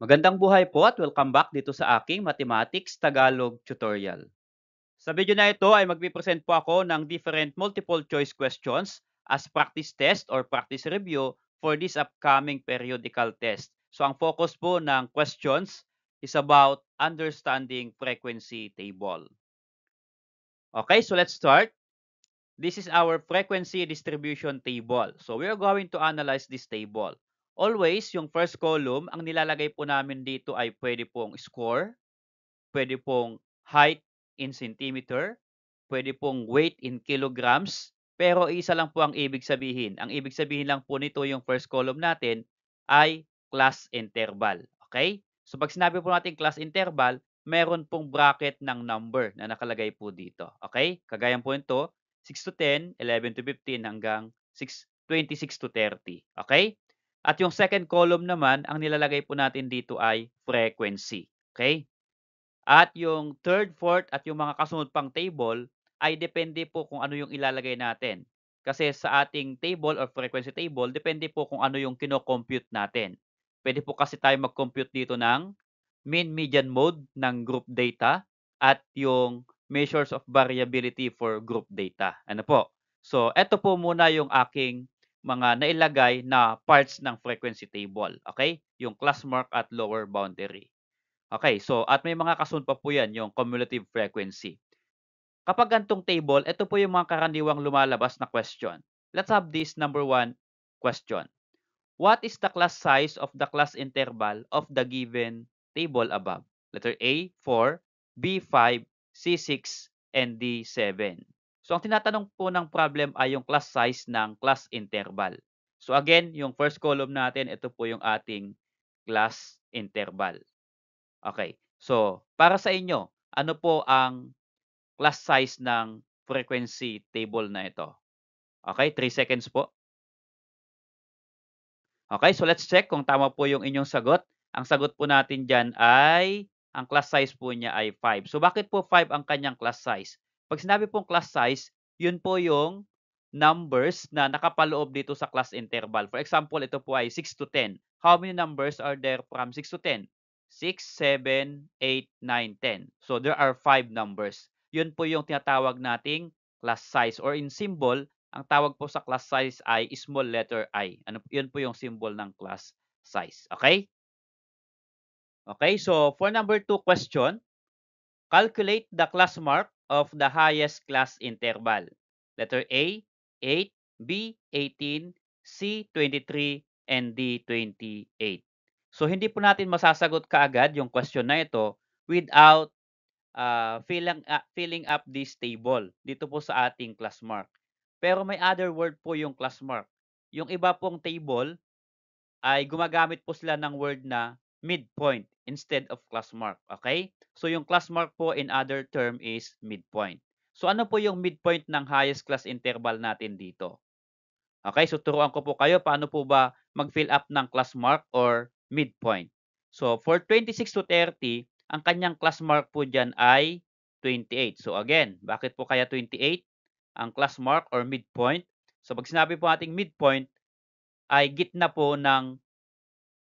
Magandang buhay po at welcome back dito sa aking Mathematics Tagalog tutorial. Sa video na ito ay magpipresent po ako ng different multiple choice questions as practice test or practice review for this upcoming periodical test. So ang focus po ng questions is about understanding frequency table. Okay, so let's start. This is our frequency distribution table. So we are going to analyze this table. Always, yung first column, ang nilalagay po namin dito ay pwede pong score, pwede pong height in centimeter, pwede pong weight in kilograms, pero isa lang po ang ibig sabihin. Ang ibig sabihin lang po nito yung first column natin ay class interval. Okay? So pag sinabi po natin class interval, meron pong bracket ng number na nakalagay po dito. Okay? Kagaya po nito, 6 to 10, 11 to 15 hanggang 26 to 30. Okay? At yung second column naman, ang nilalagay po natin dito ay frequency. Okay? At yung third, fourth at yung mga kasunod pang table ay depende po kung ano yung ilalagay natin. Kasi sa ating table or frequency table, depende po kung ano yung kino-compute natin. Pwede po kasi tayo mag-compute dito ng mean, median, mode ng group data at yung measures of variability for group data. Ano po? So, eto po muna yung aking mga nailagay na parts ng frequency table. Okay? Yung class mark at lower boundary. Okay, so at may mga kasunod pa po yan, yung cumulative frequency. Kapag gantong table, ito po yung mga karaniwang lumalabas na question. Let's have this number 1 question. What is the class size of the class interval of the given table above? Letter A, 4, B, 5, C, 6, and D, 7. So, ang tinatanong po ng problem ay yung class size ng class interval. So, again, yung first column natin, ito po yung ating class interval. Okay. So, para sa inyo, ano po ang class size ng frequency table na ito? Okay, 3 seconds po. Okay, so let's check kung tama po yung inyong sagot. Ang sagot po natin dyan ay, ang class size po niya ay 5. So, bakit po 5 ang kanyang class size? Pag sinabi pong class size, yun po yung numbers na nakapaloob dito sa class interval. For example, ito po ay 6 to 10. How many numbers are there from 6 to 10? 6, 7, 8, 9, 10. So, there are 5 numbers. Yun po yung tinatawag nating class size or in symbol, ang tawag po sa class size ay small letter I. Ano, yun po yung symbol ng class size. Okay? Okay, so for number 2 question, calculate the class mark of the highest class interval. Letter A, 8, B, 18, C, 23, and D, 28. So, hindi po natin masasagot kaagad yung question na ito without filling up this table dito po sa ating class mark. Pero may other word po yung class mark. Yung iba pong table ay gumagamit po sila ng word na midpoint instead of class mark. Okay? So yung class mark po in other term is midpoint. So ano po yung midpoint ng highest class interval natin dito? Okay, so turuan ko po kayo paano po ba mag-fill up ng class mark or midpoint. So for 26 to 30, ang kanyang class mark po dyan ay 28. So again, bakit po kaya 28? Ang class mark or midpoint. So pag sinabi po ating midpoint, ay gitna po ng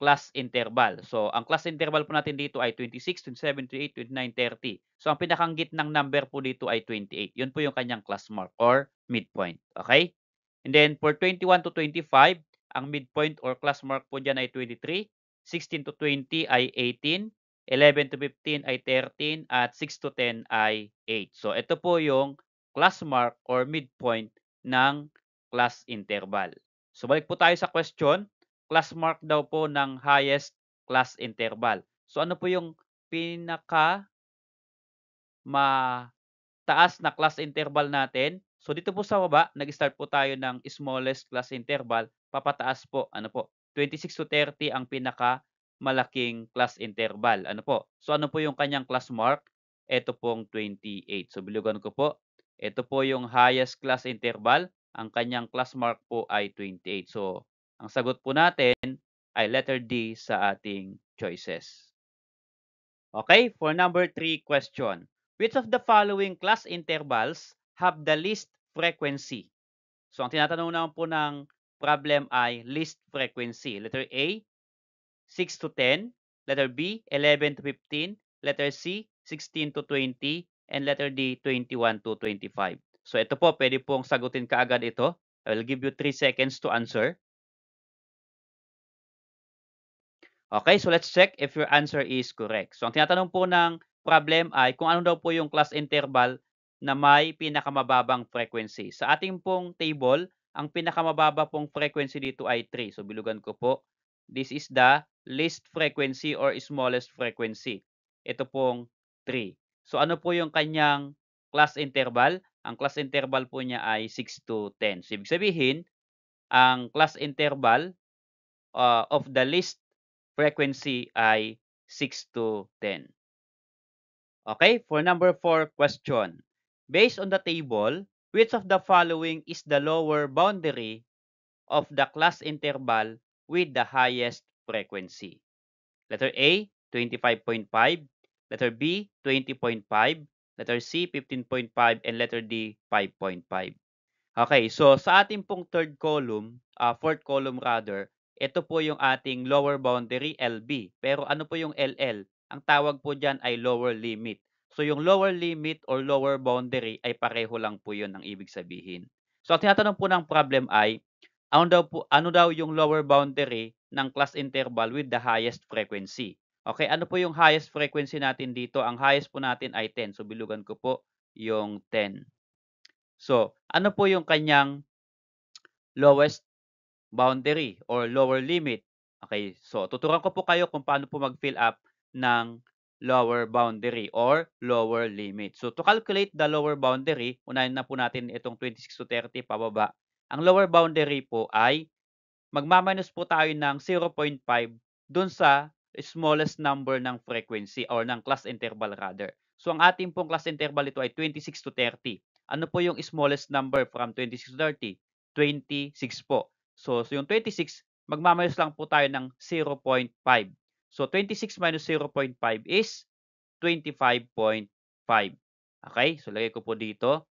class interval. So ang class interval po natin dito ay 26, 27, 28, 29, 30. So ang pinakang gitnang number po dito ay 28. Yun po yung kanyang class mark or midpoint. Okay? And then for 21 to 25, ang midpoint or class mark po dyan ay 23, 16 to 20 ay 18, 11 to 15 ay 13, at 6 to 10 ay 8. So ito po yung class mark or midpoint ng class interval. So balik po tayo sa question, class mark daw po ng highest class interval. So ano po yung pinaka mataas na class interval natin? So dito po sa baba, nag-start po tayo ng smallest class interval, papataas po, ano po, 26 to 30 ang pinaka malaking class interval. Ano po? So ano po yung kanyang class mark? Ito pong 28. So bilugan ko po. Ito po yung highest class interval. Ang kanyang class mark po ay 28. So ang sagot po natin ay letter D sa ating choices. Okay, for number 3 question. Which of the following class intervals have the least frequency? So, ang tinatanong naman po ng problem ay least frequency. Letter A, 6 to 10. letter B, 11 to 15, letter C, 16 to 20, and letter D, 21 to 25. So ito po, pwede pong sagutin kaagad ito. I will give you 3 seconds to answer. Okay, so let's check if your answer is correct. So ang tinatanong po ng problem ay kung ano daw po yung class interval na may pinakamababang frequency. Sa ating pong table, ang pinakamababa pong frequency dito ay 3. So bilugan ko po. This is the least frequency or smallest frequency. Ito pong 3. So ano po yung kanyang class interval? Ang class interval po niya ay 6 to 10. So ibig sabihin, ang class interval of the least frequency ay 6 to 10. Okay, for number 4 question. Based on the table, which of the following is the lower boundary of the class interval with the highest frequency? Letter A, 25.5, letter B, 20.5, letter C, 15.5, and letter D, 5.5. Okay, so sa ating pong fourth column rather, ito po yung ating lower boundary LB. Pero ano po yung LL? Ang tawag po diyan ay lower limit. So yung lower limit or lower boundary ay pareho lang po yun ang ibig sabihin. So ang tinatanong po ng problem ay, ano daw yung lower boundary ng class interval with the highest frequency? Okay, ano po yung highest frequency natin dito? Ang highest po natin ay 10. So bilugan ko po yung 10. So, ano po yung kanyang lowest boundary or lower limit? Okay, so tuturuan ko po kayo kung paano po mag-fill up ng lower boundary or lower limit. So, to calculate the lower boundary, unahin na po natin itong 26 to 30 pababa. Ang lower boundary po ay magmaminus po tayo ng 0.5 dun sa smallest number ng frequency or ng class interval rather. So, ang ating pong class interval ito ay 26 to 30. Ano po yung smallest number from 26 to 30? 26 po. So yung 26, magmamayos lang po tayo ng 0.5. So 26 minus 0.5 is 25.5. Okay? So lagay ko po dito.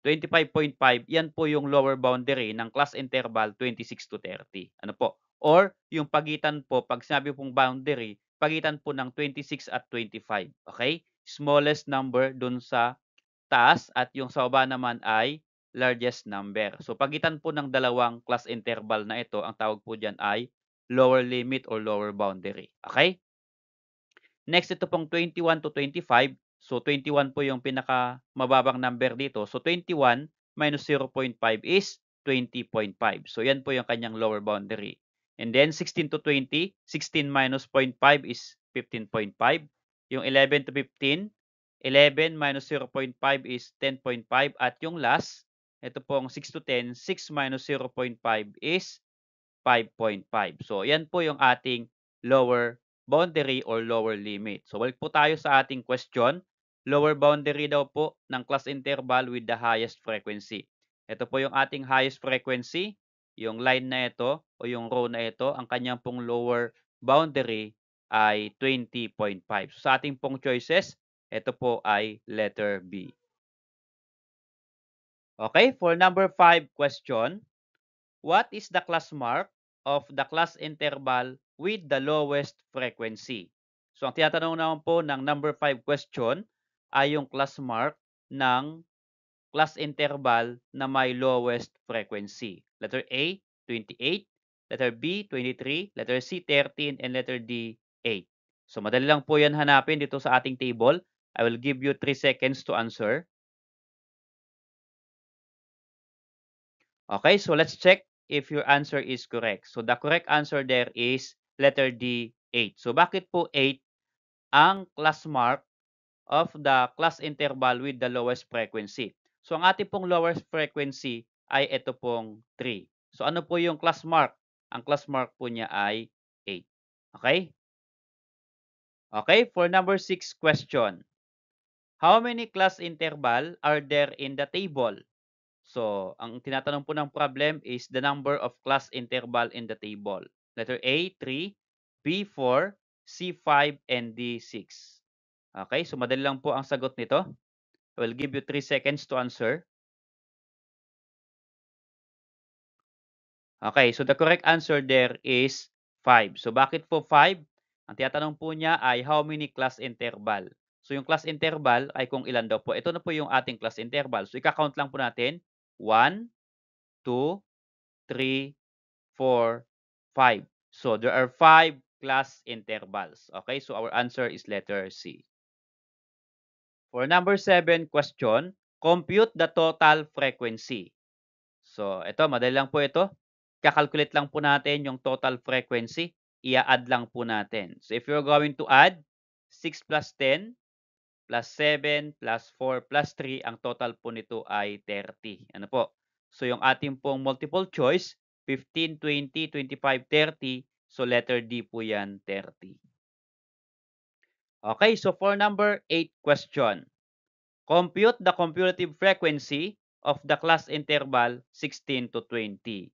25.5, yan po yung lower boundary ng class interval 26 to 30. Ano po? Or yung pagitan po, pag sinabi pong boundary, pagitan po ng 26 at 25. Okay? Smallest number dun sa taas at yung sa baba naman ay largest number. So pagitan po ng dalawang class interval na ito, ang tawag po diyan ay lower limit or lower boundary. Okay? Next, ito pong 21 to 25. So 21 po yung pinaka mababang number dito. So 21 minus 0.5 is 20.5. So yan po yung kanyang lower boundary. And then 16 to 20, 16 minus 0.5 is 15.5. Yung 11 to 15, 11 minus 0.5 is 10.5. At yung last, ito pong 6 to 10, 6 minus 0.5 is 5.5. So yan po yung ating lower boundary or lower limit. So balik po tayo sa ating question. Lower boundary daw po ng class interval with the highest frequency. Ito po yung ating highest frequency. Yung line na ito o yung row na ito, ang kanyang pong lower boundary ay 20.5. So sa ating pong choices, ito po ay letter B. Okay, for number 5 question. What is the class mark of the class interval with the lowest frequency? So, ang tinatanong naman po ng number 5 question ay yung class mark ng class interval na may lowest frequency. Letter A, 28, letter B, 23, letter C, 13, and letter D, 8. So, madali lang po yan hanapin dito sa ating table. I will give you 3 seconds to answer. Okay, so let's check if your answer is correct. So the correct answer there is letter D, 8. So bakit po 8 ang class mark of the class interval with the lowest frequency? So ang ating pong lowest frequency ay ito pong 3. So ano po yung class mark? Ang class mark po niya ay 8. Okay? Okay, for number 6 question. How many class interval are there in the table? So, ang tinatanong po ng problem is the number of class interval in the table. Letter A, 3, B, 4, C, 5, and D, 6. Okay, so madali lang po ang sagot nito. I will give you 3 seconds to answer. Okay, so the correct answer there is 5. So bakit po 5? Ang tinatanong po niya ay how many class interval. So yung class interval ay kung ilan daw po. Ito na po yung ating class interval. So ika-count lang po natin. 1, 2, 3, 4, 5. So there are 5 class intervals. Okay, so our answer is letter C. For number 7 question, compute the total frequency. So ito, madali lang po ito. Kakalculate lang po natin yung total frequency. Ia-add lang po natin. So if you're going to add 6 plus 10 plus 7 plus 4 plus 3, ang total po nito ay 30. Ano po? So yung ating pong multiple choice, 15, 20, 25, 30. So letter D po yan, 30. Okay, so for number 8 question, compute the cumulative frequency of the class interval 16 to 20.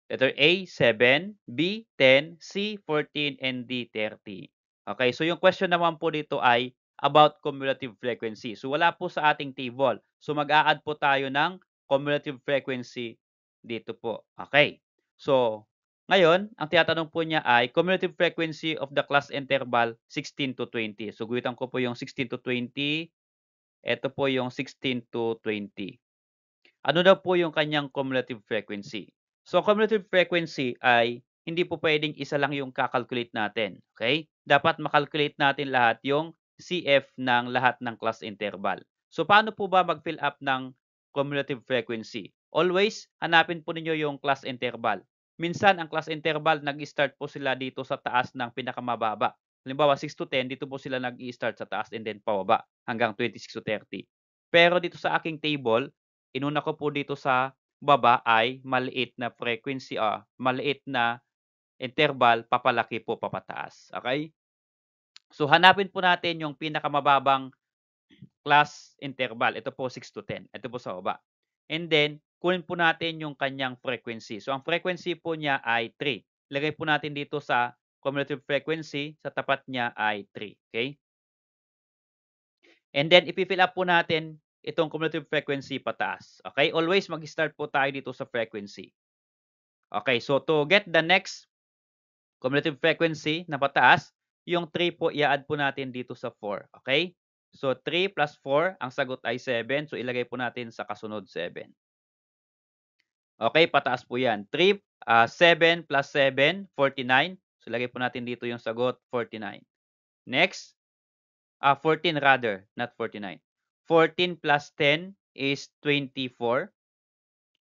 Letter A, 7, B, 10, C, 14, and D, 30. Okay, so yung question naman po dito ay about cumulative frequency. So wala po sa ating table. So mag-a-add po tayo ng cumulative frequency dito po. Okay, so ngayon, ang tinatanong po niya ay cumulative frequency of the class interval 16 to 20. So guhitan ko po yung 16 to 20. Ito po yung 16 to 20. Ano daw po yung kanyang cumulative frequency? So, cumulative frequency ay hindi po pwedeng isa lang yung kakalculate natin. Okay? Dapat makalculate natin lahat yung CF ng lahat ng class interval. So, paano po ba mag-fill up ng cumulative frequency? Always, hanapin po ninyo yung class interval. Minsan, ang class interval, nag-start po sila dito sa taas ng pinakamababa. Halimbawa, 6 to 10, dito po sila nag-i-start sa taas and then pababa hanggang 26 to 30. Pero dito sa aking table, inuna ko po dito sa baba ay maliit na frequency, maliit na interval, papalaki po papataas. Okay? So hanapin po natin yung pinakamababang class interval. Ito po 6 to 10. Ito po sa baba. And then, kunin po natin yung kanyang frequency. So ang frequency po niya ay 3. Lagay po natin dito sa cumulative frequency, sa tapat niya ay 3. Okay? And then, ipi-fill up po natin itong cumulative frequency pataas. Okay? Always mag-start po tayo dito sa frequency. Okay, so to get the next cumulative frequency na pataas, yung 3 po i-add po natin dito sa 4. Okay? So 3 plus 4, ang sagot ay 7. So ilagay po natin sa kasunod 7. Okay, pataas po yan. 7 plus 7, 49. So ilagay po natin dito yung sagot, 49. Next, 14 rather, not 49. 14 plus 10 is 24.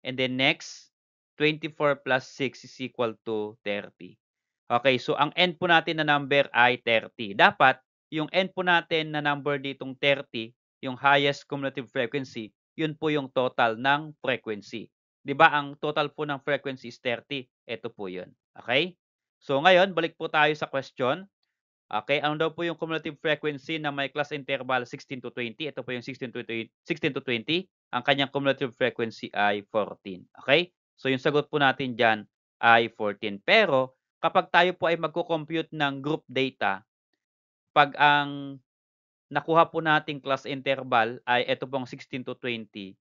And then next, 24 plus 6 is equal to 30. Okay, so ang end po natin na number ay 30. Dapat, yung end po natin na number ditong 30, yung highest cumulative frequency, yun po yung total ng frequency. 'Di ba ang total po ng frequency is 30? Ito po yun. Okay? So ngayon, balik po tayo sa question. Okay, ano daw po yung cumulative frequency na may class interval 16 to 20? Ito po yung 16 to 20. 16 to 20. Ang kanyang cumulative frequency ay 14. Okay? So yung sagot po natin dyan ay 14. Pero kapag tayo po ay magko-compute ng group data, pag ang nakuha po nating class interval ay ito pong 16 to 20,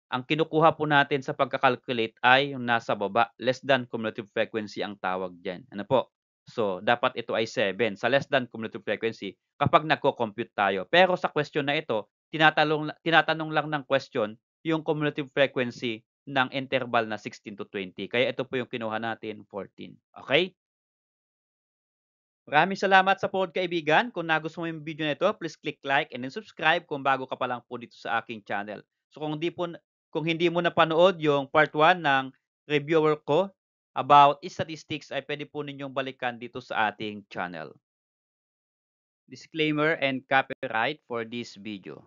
ang kinukuha po natin sa pagka-calculate ay yung nasa baba, less than cumulative frequency ang tawag diyan. Ano po? So, dapat ito ay 7 sa less than cumulative frequency kapag nagko-compute tayo. Pero sa question na ito, tinatanong lang ng question yung cumulative frequency ng interval na 16 to 20. Kaya ito po yung kinuha natin, 14. Okay? Maraming salamat sa kaibigan. Kung nagustuhan mo yung video na ito, please click like and then subscribe kung bago ka pa lang po dito sa aking channel. So kung hindi mo napanood yung part 1 ng reviewer ko about statistics, ay pwede po ninyong balikan dito sa ating channel. Disclaimer and copyright for this video.